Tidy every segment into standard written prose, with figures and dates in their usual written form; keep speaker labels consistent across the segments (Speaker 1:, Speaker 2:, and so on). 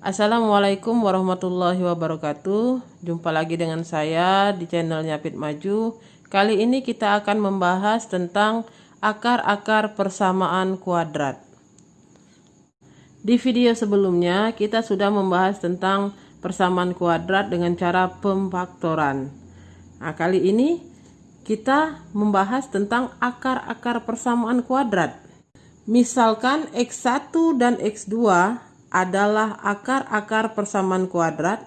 Speaker 1: Assalamualaikum warahmatullahi wabarakatuh. Jumpa lagi dengan saya di channelnya Fit Maju. Kali ini kita akan membahas tentang akar-akar persamaan kuadrat. Di video sebelumnya kita sudah membahas tentang persamaan kuadrat dengan cara pemfaktoran. Nah, kali ini kita membahas tentang akar-akar persamaan kuadrat. Misalkan X1 dan X2 adalah akar-akar persamaan kuadrat.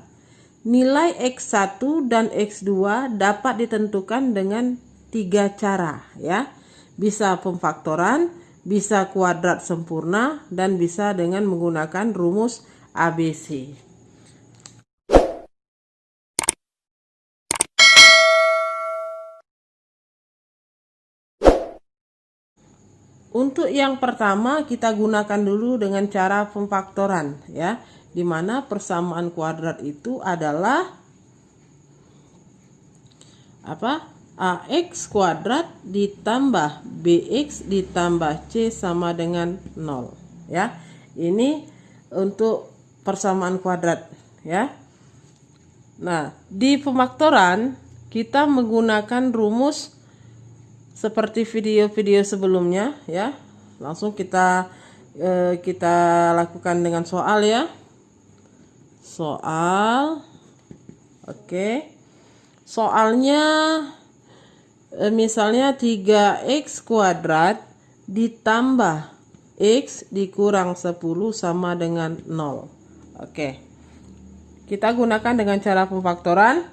Speaker 1: Nilai X1 dan X2 dapat ditentukan dengan 3 cara, ya. Bisa pemfaktoran, bisa kuadrat sempurna, dan bisa dengan menggunakan rumus ABC. Untuk yang pertama kita gunakan dulu dengan cara pemfaktoran, ya, di mana persamaan kuadrat itu adalah AX kuadrat ditambah BX ditambah C sama dengan 0, ya. Ini untuk persamaan kuadrat, ya. Nah, di pemfaktoran kita menggunakan rumus seperti video-video sebelumnya, ya. Langsung kita lakukan dengan soal, ya. Soal. Oke. Soalnya misalnya 3x kuadrat ditambah x dikurang 10 sama dengan 0. Oke. Kita gunakan dengan cara pemfaktoran.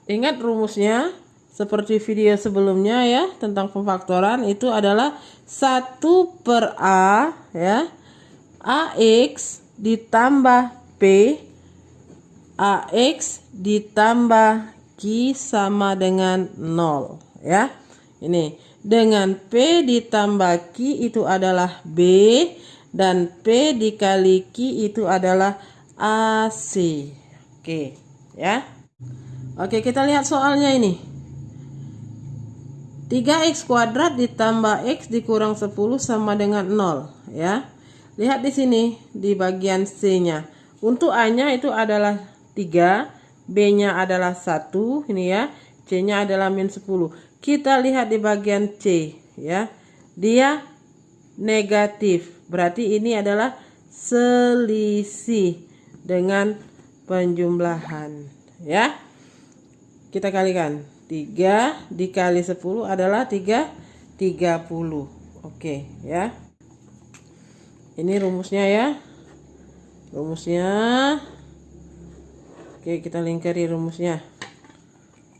Speaker 1: Ingat rumusnya seperti video sebelumnya, ya, tentang pemfaktoran itu adalah 1 per A, ya, AX ditambah P AX ditambah Q sama dengan 0, ya. Ini dengan P ditambah Q itu adalah B dan P dikali Q itu adalah AC. Oke, ya. Oke, kita lihat soalnya ini. 3x kuadrat ditambah x dikurang 10 sama dengan 0, ya. Lihat di sini di bagian C-nya. Untuk A-nya itu adalah 3, B-nya adalah 1, ini ya. C-nya adalah min 10. Kita lihat di bagian C, ya. Dia negatif. Berarti ini adalah selisih dengan penjumlahan, ya. Kita kalikan. 3 dikali 10 adalah 30. Oke, ya. Ini rumusnya, ya. Rumusnya. Oke, kita lingkari rumusnya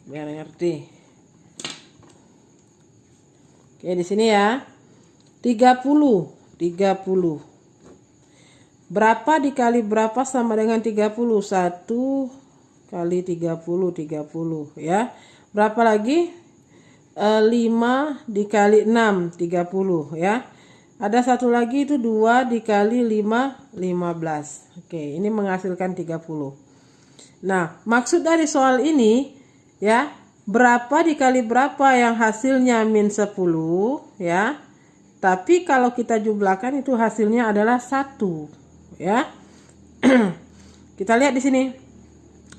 Speaker 1: biar ngerti. Oke, di sini ya. 30. Berapa dikali berapa sama dengan 30? 1 kali 30, ya. Berapa lagi? 5 dikali 6, 30, ya. Ada satu lagi itu 2 dikali 5, 15. Oke, ini menghasilkan 30. Nah, maksud dari soal ini, ya, berapa dikali berapa yang hasilnya min 10, ya. Tapi kalau kita jumlahkan itu hasilnya adalah 1, ya. Kita lihat di sini.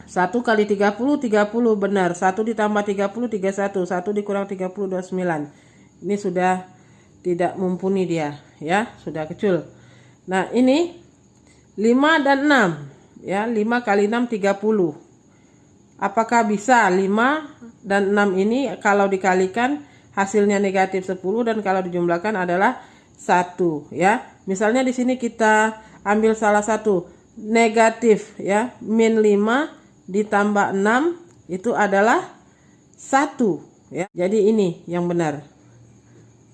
Speaker 1: 1 kali 30, 30 benar. 1 ditambah 30, 31. 1 dikurang 30, 29. Ini sudah tidak mumpuni dia, ya. Sudah kecil. Nah, ini 5 dan 6. Ya, 5 kali 6, 30. Apakah bisa 5 dan 6 ini kalau dikalikan hasilnya negatif 10 dan kalau dijumlahkan adalah 1, ya. Misalnya di sini kita ambil salah satu negatif, ya. Min 5 ditambah 6 itu adalah 1, ya. Jadi ini yang benar.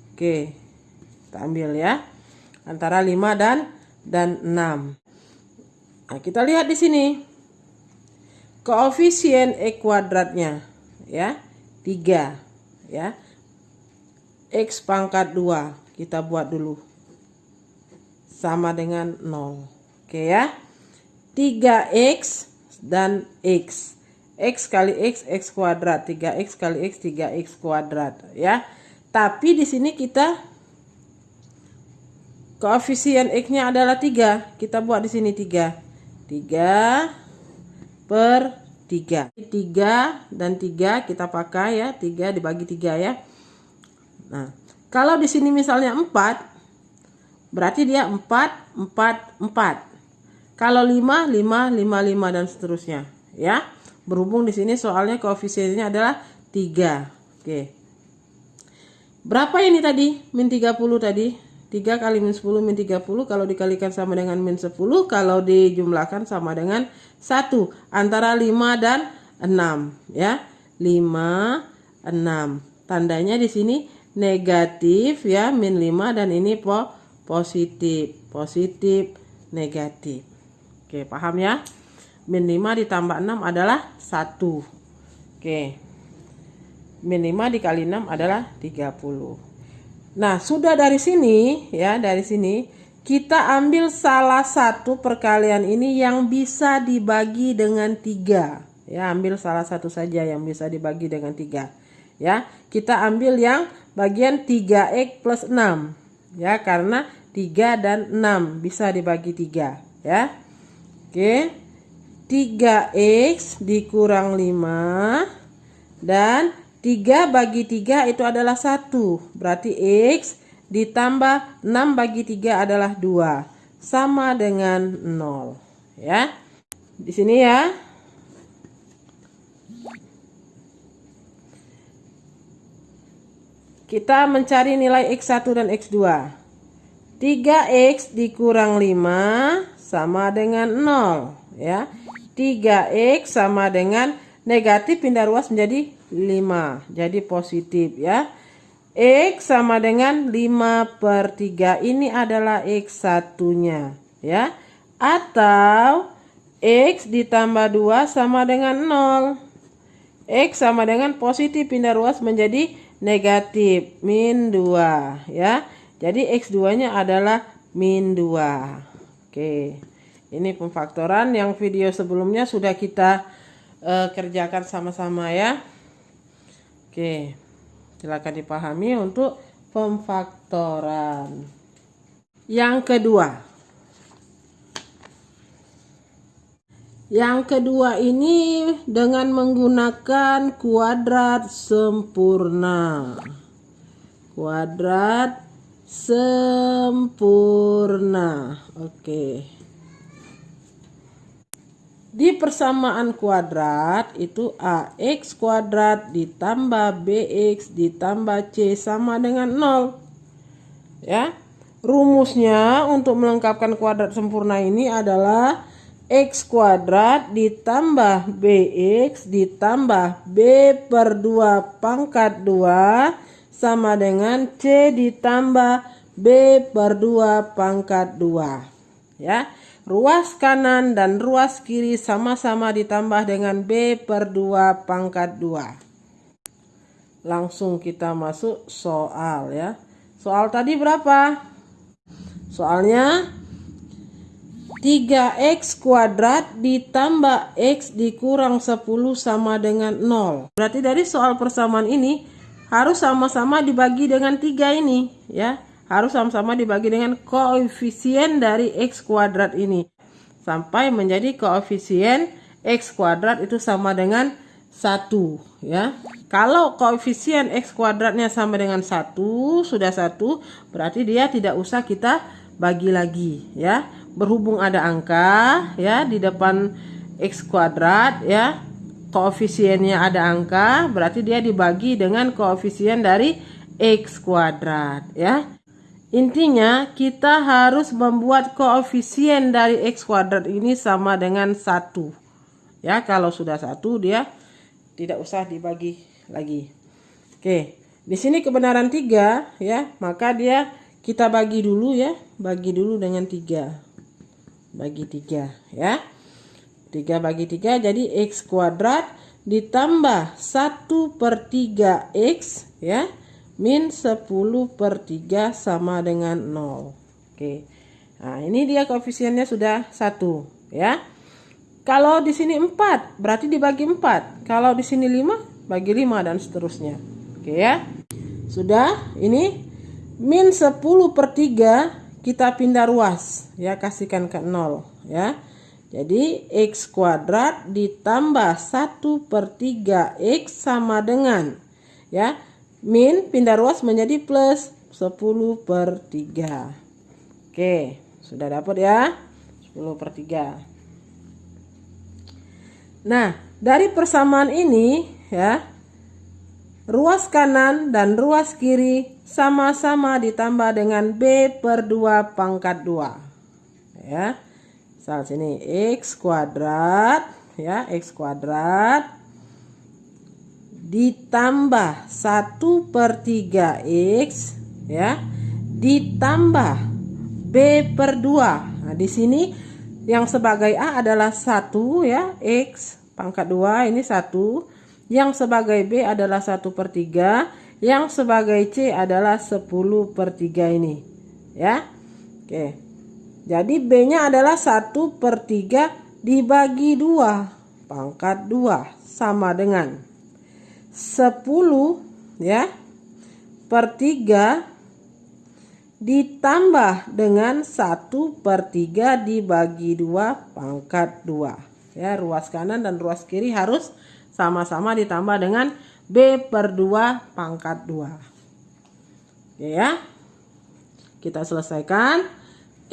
Speaker 1: Oke, kita ambil, ya, antara 5 dan 6. Nah, kita lihat di sini koefisien E kuadratnya, ya, 3, ya. X pangkat 2 kita buat dulu sama dengan 0. Oke, ya. 3x dan x. X kali x, x kuadrat. 3x kali x, 3x kuadrat, ya. Tapi di sini kita koefisien X-nya adalah 3. Kita buat di sini 3. 3/3. 3 dan 3 kita pakai ya. 3 dibagi 3 ya. Nah, kalau di sini misalnya 4, berarti dia 4, 4, 4. Kalau 5, 5, 5, 5 dan seterusnya ya. Berhubung di sini soalnya koefisiennya adalah 3. Oke. Berapa ini tadi? Min 30 tadi. 3 kali min 10 min 30 kalau dikalikan sama dengan min 10, kalau dijumlahkan sama dengan 1. Antara 5 dan 6 ya. 5, 6. Tandanya di sini negatif ya, min 5 dan ini positif. Positif, negatif. Oke, paham ya? Min 5 ditambah 6 adalah 1. Oke. Min 5 dikali 6 adalah 30. Nah, sudah dari sini ya, dari sini kita ambil salah satu perkalian ini yang bisa dibagi dengan 3. Ya, ambil salah satu saja yang bisa dibagi dengan 3. Ya, kita ambil yang bagian 3x plus 6. Ya, karena 3 dan 6 bisa dibagi 3. Ya. Oke. 3x dikurang 5 dan 3 bagi 3 itu adalah 1. Berarti X ditambah 6 bagi 3 adalah 2. Sama dengan 0. Ya. Di sini ya. Kita mencari nilai X1 dan X2. 3X dikurang 5 sama dengan 0. Ya. 3X sama dengan negatif pindah ruas menjadi 5. Jadi positif ya. X sama dengan 5/3. Ini adalah X1-nya ya. Atau X ditambah 2 sama dengan 0. X sama dengan positif pindah ruas menjadi negatif min 2 ya. Jadi X2-nya adalah min 2. Oke. Ini pemfaktoran yang video sebelumnya sudah kita kerjakan sama-sama ya. Oke. Silakan dipahami untuk pemfaktoran. Yang kedua. Yang kedua ini dengan menggunakan kuadrat sempurna. Kuadrat sempurna. Oke. Di persamaan kuadrat itu AX kuadrat ditambah BX ditambah C sama dengan 0. Ya. Rumusnya untuk melengkapkan kuadrat sempurna ini adalah X kuadrat ditambah BX ditambah B/2 pangkat 2 sama dengan C ditambah B/2 pangkat 2. Ya. Ruas kanan dan ruas kiri sama-sama ditambah dengan B/2 pangkat 2. Langsung kita masuk soal ya. Soal tadi berapa? Soalnya 3x kuadrat ditambah x dikurang 10 sama dengan 0. Berarti dari soal persamaan ini harus sama-sama dibagi dengan 3 ini ya. Harus sama-sama dibagi dengan koefisien dari x kuadrat ini. Sampai menjadi koefisien x kuadrat itu sama dengan 1 ya. Kalau koefisien x kuadratnya sama dengan 1, sudah 1, berarti dia tidak usah kita bagi lagi ya. Berhubung ada angka ya di depan x kuadrat ya. Koefisiennya ada angka, berarti dia dibagi dengan koefisien dari x kuadrat ya. Intinya kita harus membuat koefisien dari x kuadrat ini sama dengan 1. Ya, kalau sudah 1 dia tidak usah dibagi lagi. Oke, di sini kebenaran 3 ya, maka dia kita bagi dulu ya, bagi dulu dengan 3. Bagi 3 ya. 3 bagi 3 jadi x kuadrat ditambah 1/3x ya. Min 10/3 sama dengan 0. Oke. Nah, ini dia koefisiennya sudah 1 ya. Kalau di sini 4, berarti dibagi 4. Kalau di sini 5, bagi 5 dan seterusnya. Oke ya. Sudah, ini min 10/3 kita pindah ruas ya, kasihkan ke 0 ya. Jadi X kuadrat ditambah 1/3 X sama dengan ya, min pindah ruas menjadi plus 10/3. Oke, sudah dapat ya 10/3. Nah, dari persamaan ini ya, ruas kanan dan ruas kiri sama-sama ditambah dengan B/2 pangkat 2 ya. Misal sini X kuadrat ya, X kuadrat ditambah 1/3 X ya, ditambah B/2. Nah, di sini yang sebagai A adalah 1 ya, X pangkat 2 ini 1. Yang sebagai B adalah 1/3. Yang sebagai C adalah 10/3 ini ya. Oke. Jadi B-nya adalah 1/3 dibagi 2 pangkat 2 sama dengan 10 ya per 3 ditambah dengan 1/3 dibagi 2 pangkat 2 ya. Ruas kanan dan ruas kiri harus sama-sama ditambah dengan B/2 pangkat 2. Oke ya. Kita selesaikan.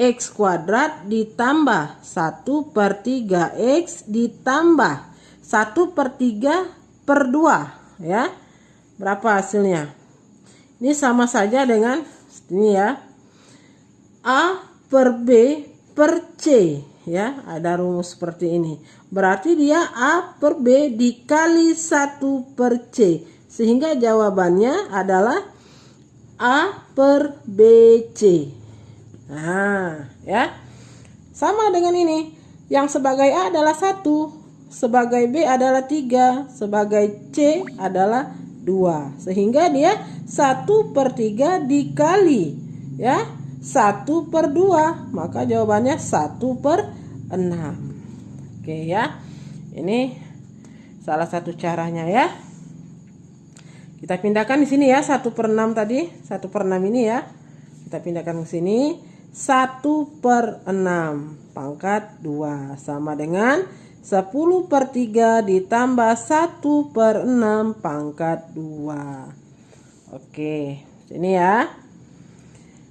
Speaker 1: X kuadrat ditambah 1/3 X ditambah 1/3/2 ya. Berapa hasilnya? Ini sama saja dengan ini ya, A per B per C ya. Ada rumus seperti ini. Berarti dia A per B dikali 1/C. Sehingga jawabannya adalah A per BC. Nah ya, sama dengan ini. Yang sebagai A adalah 1, sebagai B adalah 3, sebagai C adalah 2. Sehingga dia 1/3 dikali ya 1/2. Maka jawabannya 1/6. Oke ya. Ini salah satu caranya ya. Kita pindahkan di sini ya, 1/6 tadi, 1/6 ini ya. Kita pindahkan ke sini. 1/6 pangkat 2 sama dengan 10/3 ditambah 1/6 pangkat 2. Oke, sini ya.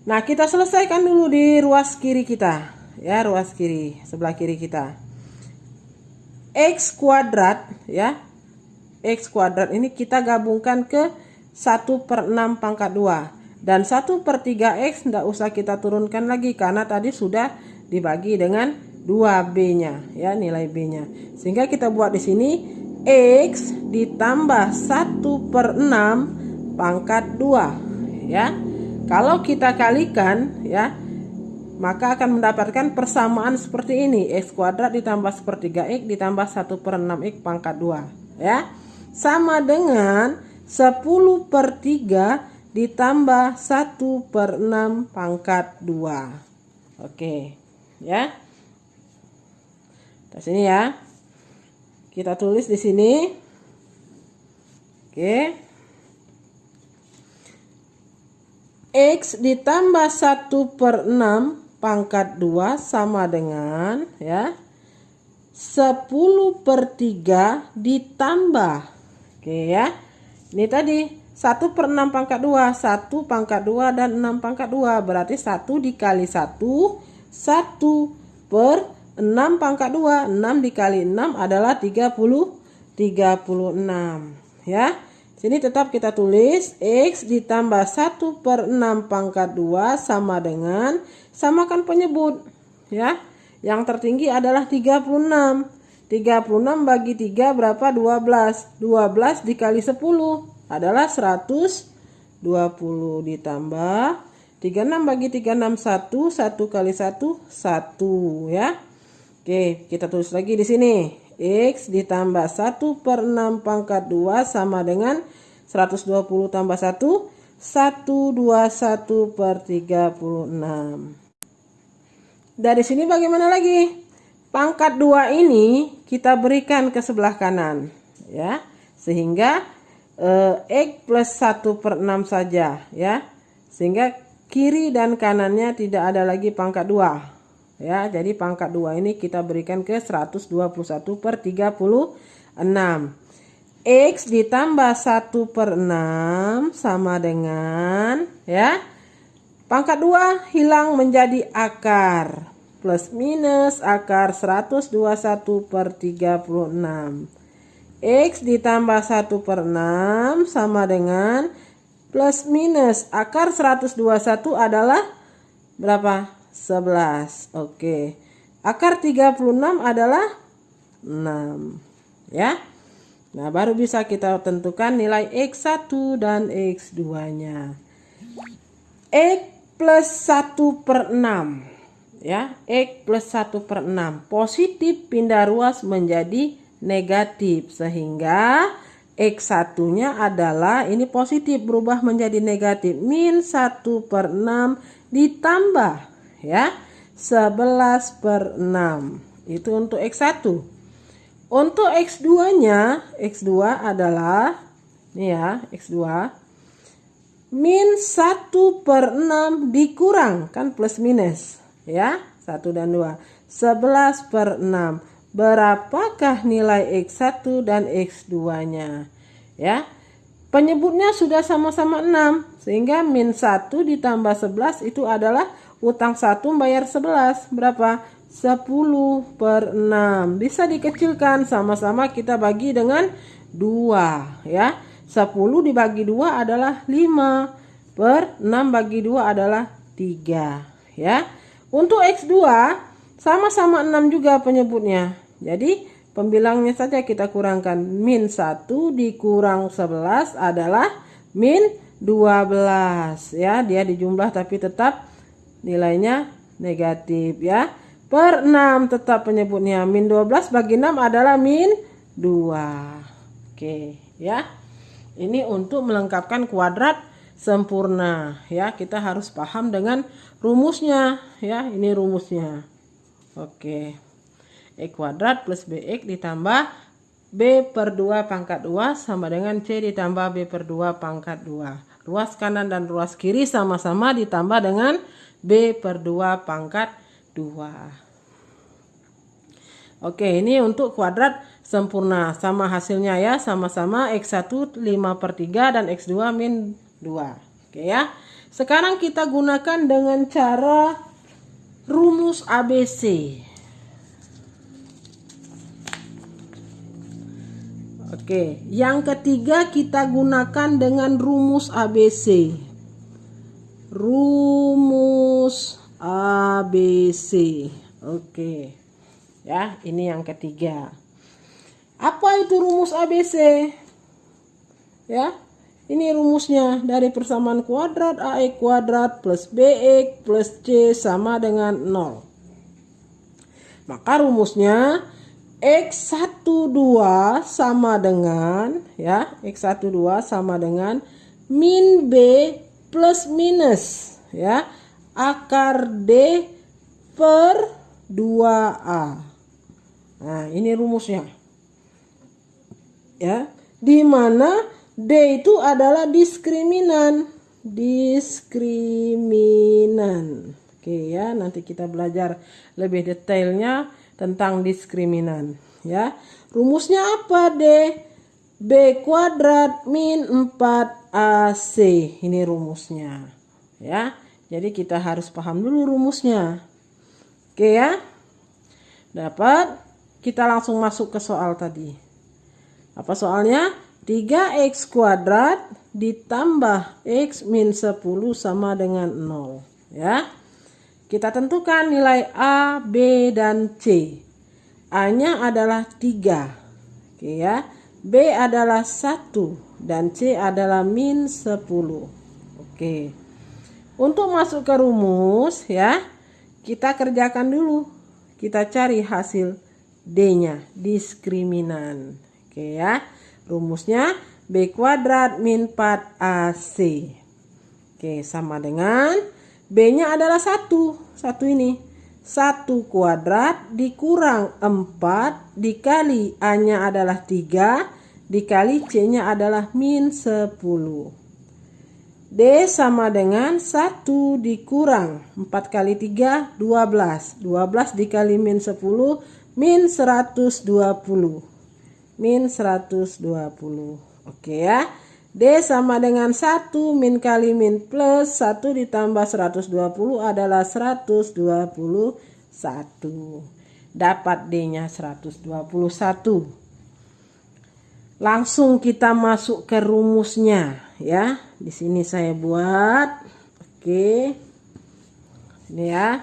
Speaker 1: Nah, kita selesaikan dulu di ruas kiri kita. Ya, ruas kiri, sebelah kiri kita. X kuadrat ya. X kuadrat ini kita gabungkan ke 1/6 pangkat 2. Dan 1/3 X tidak usah kita turunkan lagi karena tadi sudah dibagi dengan 2B-nya ya, nilai B-nya. Sehingga kita buat di sini X ditambah 1/6 pangkat 2 ya. Kalau kita kalikan ya, maka akan mendapatkan persamaan seperti ini. X kuadrat ditambah 1/3 X ditambah 1/6 X pangkat 2 ya. Sama dengan 10/3 ditambah 1/6 pangkat 2. Oke ya. Di sini ya. Kita tulis di sini. Oke. X ditambah 1/6 pangkat 2 sama dengan ya 10/3 ditambah. Oke ya. Ini tadi 1/6 pangkat 2, 1 pangkat 2 dan 6 pangkat 2. Berarti 1 dikali 1, 1/6 pangkat 2. 6 dikali 6 adalah 36 ya. Sini tetap kita tulis X ditambah 1/6 pangkat 2 sama dengan, samakan penyebut ya. Yang tertinggi adalah 36. 36 bagi 3 berapa? 12. 12 dikali 10 adalah 120 ditambah 36 bagi 36 1, 1 kali 1 1 ya. Oke, kita tulis lagi di sini. X ditambah 1/6 pangkat 2 sama dengan 120 tambah 1, 121/36. Dari sini bagaimana lagi? Pangkat 2 ini kita berikan ke sebelah kanan ya. Sehingga X plus 1/6 saja ya. Sehingga kiri dan kanannya tidak ada lagi pangkat 2. Ya, jadi pangkat 2 ini kita berikan ke 121/36. X ditambah 1/6 sama dengan, ya, pangkat 2 hilang menjadi akar. Plus minus akar 121/36. X ditambah 1/6 sama dengan plus minus akar 121 adalah berapa? 11. Oke. Akar 36 adalah 6. Ya. Nah, baru bisa kita tentukan nilai X1 dan X2-nya. X plus 1/6. Ya, X plus 1/6. Positif pindah ruas menjadi negatif. Sehingga X1-nya adalah ini positif berubah menjadi negatif. Min 1/6 ditambah, ya, 11/6. Itu untuk X1. Untuk X2-nya, X2 adalah, ini ya, X2 min 1/6 dikurang, kan plus minus, ya, 1 dan 2, 11/6. Berapakah nilai X1 dan X2-nya? Ya, penyebutnya sudah sama-sama 6, sehingga min 1 ditambah 11 itu adalah utang 1 bayar 11, berapa? 10/6. Bisa dikecilkan, sama-sama kita bagi dengan 2, ya. 10 dibagi 2 adalah 5, per 6 bagi 2 adalah 3, ya. Untuk X2 sama-sama 6 juga penyebutnya. Jadi pembilangnya saja kita kurangkan. Min 1 dikurang 11 adalah min 12, ya. Dia dijumlah tapi tetap nilainya negatif, ya. Per 6 tetap penyebutnya. Min 12 bagi 6 adalah min 2. Oke, ya. Ini untuk melengkapkan kuadrat sempurna, ya. Kita harus paham dengan rumusnya, ya. Ini rumusnya. Oke. X kuadrat plus BX ditambah B/2 pangkat 2 sama dengan C ditambah B/2 pangkat 2. Ruas kanan dan ruas kiri sama-sama ditambah dengan B/2 pangkat 2. Oke, ini untuk kuadrat sempurna. Sama hasilnya, ya, sama-sama X1 5/3 dan X2 min 2. Oke, ya. Sekarang kita gunakan dengan cara rumus ABC. Oke, yang ketiga kita gunakan dengan rumus ABC. Rumus ABC. Oke. Ya, ini yang ketiga. Apa itu rumus ABC? Ya. Ini rumusnya dari persamaan kuadrat AX kuadrat plus BX plus C sama dengan 0. Maka rumusnya X12 sama dengan, ya, X12 sama dengan min B plus minus, ya, akar D per 2A. Nah, ini rumusnya. Ya, di mana D itu adalah diskriminan. Diskriminan. Oke, ya, nanti kita belajar lebih detailnya tentang diskriminan, ya. Rumusnya apa, D? B kuadrat min 4AC. Ini rumusnya, ya. Jadi kita harus paham dulu rumusnya. Oke, ya. Dapat. Kita langsung masuk ke soal tadi. Apa soalnya? 3x kuadrat ditambah x min 10 sama dengan 0, ya. Kita tentukan nilai A, B, dan C. A-nya adalah 3. Oke, ya. B adalah 1 dan C adalah min 10. Oke. Untuk masuk ke rumus, ya, kita kerjakan dulu. Kita cari hasil D-nya, diskriminan. Oke, ya. Rumusnya B kuadrat min 4AC. Oke, sama dengan B-nya adalah 1. 1 ini. 1 kuadrat dikurang 4 dikali A-nya adalah 3 dikali C-nya adalah min 10. D sama dengan 1 dikurang 4 kali 3, 12. 12 dikali min 10, min 120. Min 120. Oke ya. D sama dengan 1 min kali min plus 1 ditambah 120 adalah 121. Dapat D-nya 121. Langsung kita masuk ke rumusnya ya. Di sini saya buat. Oke. Ini ya.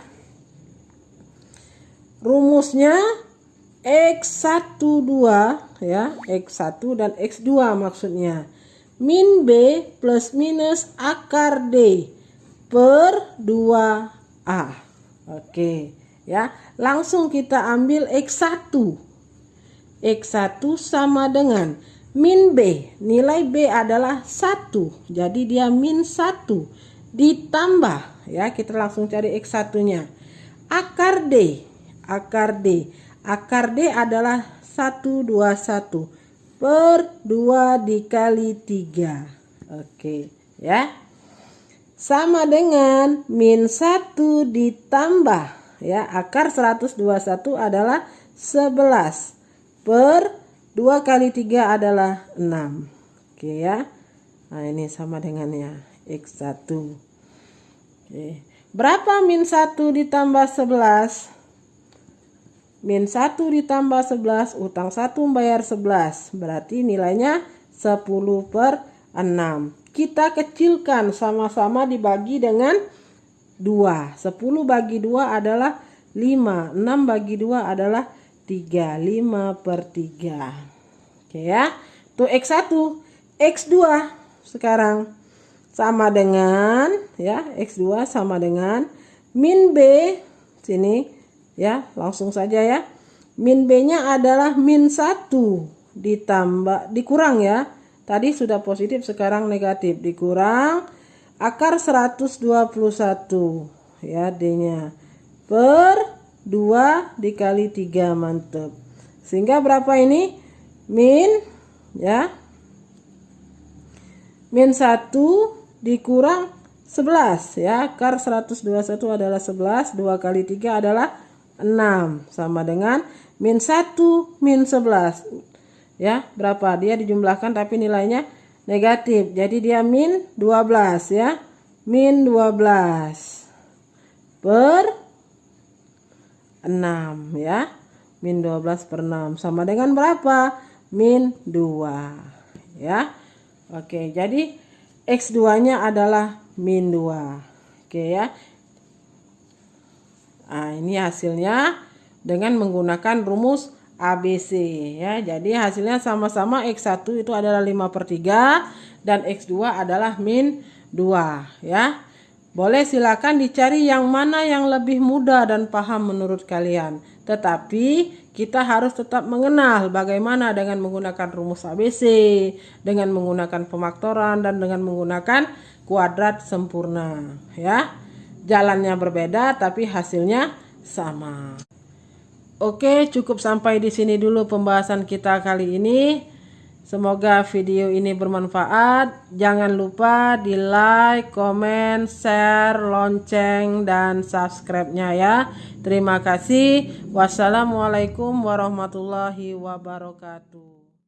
Speaker 1: Rumusnya X12 ya, X1 dan X2 maksudnya. Min B plus minus akar D per 2A. Oke ya. Langsung kita ambil X1. X1 sama dengan min B. Nilai B adalah 1. Jadi dia min 1 ditambah ya, kita langsung cari X1-nya. Akar D. Akar D. Akar D adalah 121 per 2 dikali 3. Oke ya. Sama dengan min 1 ditambah ya, akar 121 adalah 11 per 2 kali 3 adalah 6. Oke ya. Nah ini sama dengannya X1. Oke. Berapa min 1 ditambah 11? Min 1 ditambah 11, utang 1 membayar 11. Berarti nilainya 10 per 6. Kita kecilkan, sama-sama dibagi dengan 2. 10 bagi 2 adalah 5. 6 bagi 2 adalah 3. 5 per 3. Oke ya. Tuh X1. X2 sekarang sama dengan ya, X2 sama dengan min B. Sini ya, langsung saja ya. Min B-nya adalah min 1 ditambah dikurang ya. Tadi sudah positif, sekarang negatif. Dikurang akar 121 ya, D-nya per 2 dikali 3, mantap. Sehingga berapa ini? Min ya. Min 1 dikurang 11 ya. Akar 121 adalah 11, 2 kali 3 adalah 6. Sama dengan min 1 min 11. Ya, berapa? Dia dijumlahkan tapi nilainya negatif. Jadi dia min 12 ya. Min 12 per 6 ya. Min 12 per 6 sama dengan berapa? Min 2 ya. Oke, jadi X2 nya adalah min 2. Oke ya. Nah ini hasilnya dengan menggunakan rumus ABC ya. Jadi hasilnya sama-sama X1 itu adalah 5/3 dan X2 adalah min 2 ya. Boleh silakan dicari yang mana yang lebih mudah dan paham menurut kalian. Tetapi kita harus tetap mengenal bagaimana dengan menggunakan rumus ABC, dengan menggunakan pemaktoran, dan dengan menggunakan kuadrat sempurna. Ya, jalannya berbeda tapi hasilnya sama. Oke, cukup sampai di sini dulu pembahasan kita kali ini. Semoga video ini bermanfaat. Jangan lupa di like, komen, share, lonceng, dan subscribe-nya ya. Terima kasih. Wassalamualaikum warahmatullahi wabarakatuh.